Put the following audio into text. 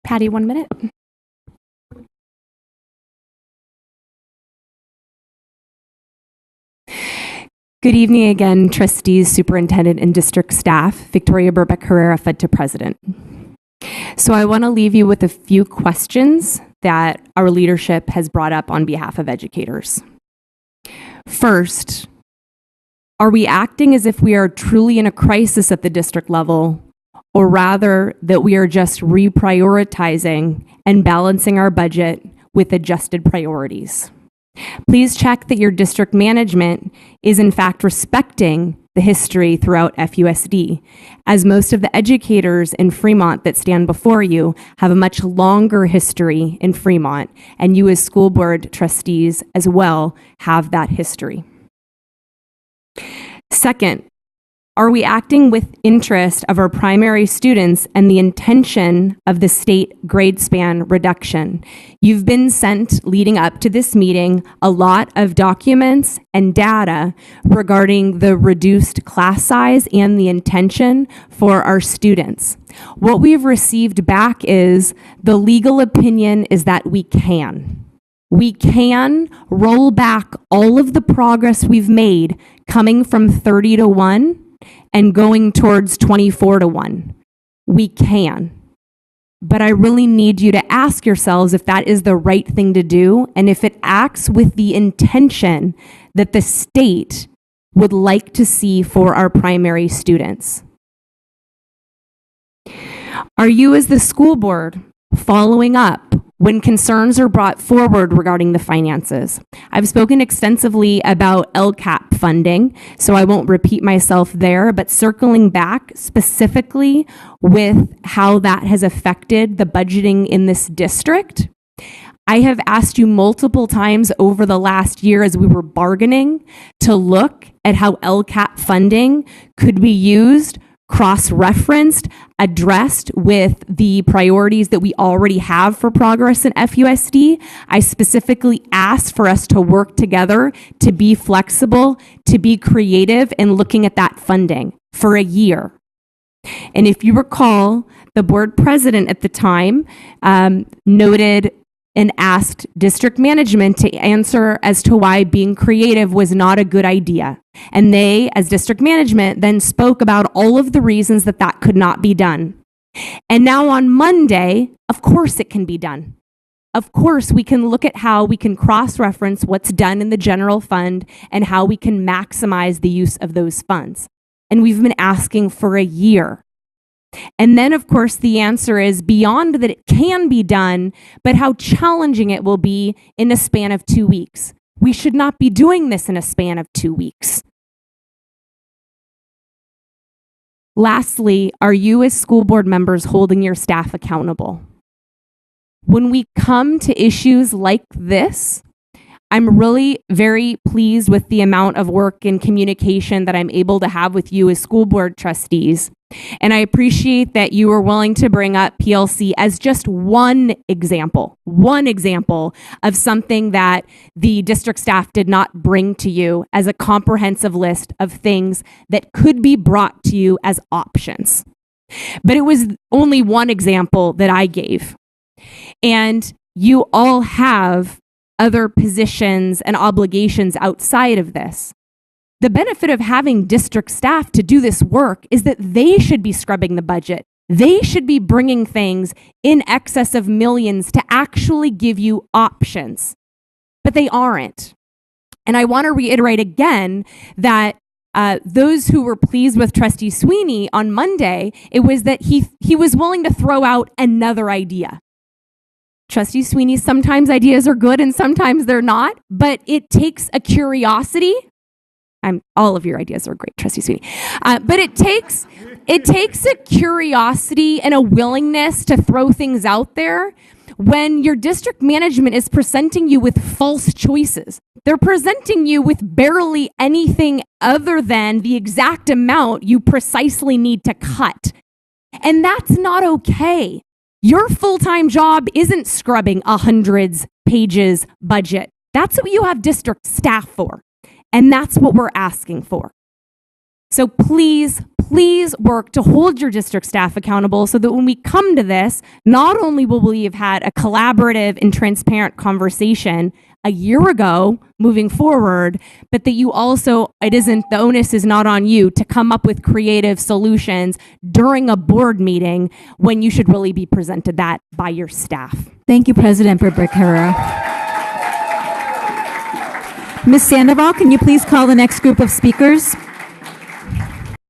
Patty, 1 minute. Good evening again, trustees, superintendent, and district staff. Victoria Birbeck-Herrera, FUDTA president. So I want to leave you with a few questions that our leadership has brought up on behalf of educators. First, are we acting as if we are truly in a crisis at the district level, or rather that we are just reprioritizing and balancing our budget with adjusted priorities? Please check that your district management is in fact respecting the history throughout FUSD, as most of the educators in Fremont that stand before you have a much longer history in Fremont, and you as school board trustees as well have that history. Second, are we acting with interest of our primary students and the intention of the state grade span reduction? You've been sent, leading up to this meeting, a lot of documents and data regarding the reduced class size and the intention for our students. What we've received back is the legal opinion is that we can. We can roll back all of the progress we've made coming from 30 to 1 and going towards 24 to 1. We can. But I really need you to ask yourselves if that is the right thing to do and if it acts with the intention that the state would like to see for our primary students. Are you as the school board following up when concerns are brought forward regarding the finances? I've spoken extensively about LCAP funding, so I won't repeat myself there, but circling back specifically with how that has affected the budgeting in this district, I have asked you multiple times over the last year as we were bargaining to look at how LCAP funding could be used, cross-referenced, addressed with the priorities that we already have for progress in FUSD. I specifically asked for us to work together, to be flexible, to be creative in looking at that funding for a year. And if you recall, the board president at the time noted and asked district management to answer as to why being creative was not a good idea. And they, as district management, then spoke about all of the reasons that that could not be done. And now on Monday, of course it can be done. Of course, we can look at how we can cross-reference what's done in the general fund and how we can maximize the use of those funds. And we've been asking for a year. And then, of course, the answer is beyond that it can be done, but how challenging it will be in a span of 2 weeks. We should not be doing this in a span of 2 weeks. Lastly, are you as school board members holding your staff accountable? When we come to issues like this, I'm really very pleased with the amount of work and communication that I'm able to have with you as school board trustees. And I appreciate that you are willing to bring up PLC as just one example of something that the district staff did not bring to you as a comprehensive list of things that could be brought to you as options. But it was only one example that I gave. And you all have other positions and obligations outside of this. The benefit of having district staff to do this work is that they should be scrubbing the budget. They should be bringing things in excess of millions to actually give you options, but they aren't. And I want to reiterate again that those who were pleased with Trustee Sweeney on Monday, it was that he was willing to throw out another idea. Trustee Sweeney, sometimes ideas are good and sometimes they're not, but it takes a curiosity. All of your ideas are great, Trustee Sweeney. But it takes a curiosity and a willingness to throw things out there when your district management is presenting you with false choices. They're presenting you with barely anything other than the exact amount you precisely need to cut. And that's not okay. Your full-time job isn't scrubbing a hundreds pages budget. That's what you have district staff for. And that's what we're asking for. So please work to hold your district staff accountable so that when we come to this, not only will we have had a collaborative and transparent conversation a year ago moving forward, but that you also, the onus is not on you to come up with creative solutions during a board meeting when you should really be presented that by your staff. Thank you, President Birbeck-Herrera. Ms. Sandoval, can you please call the next group of speakers?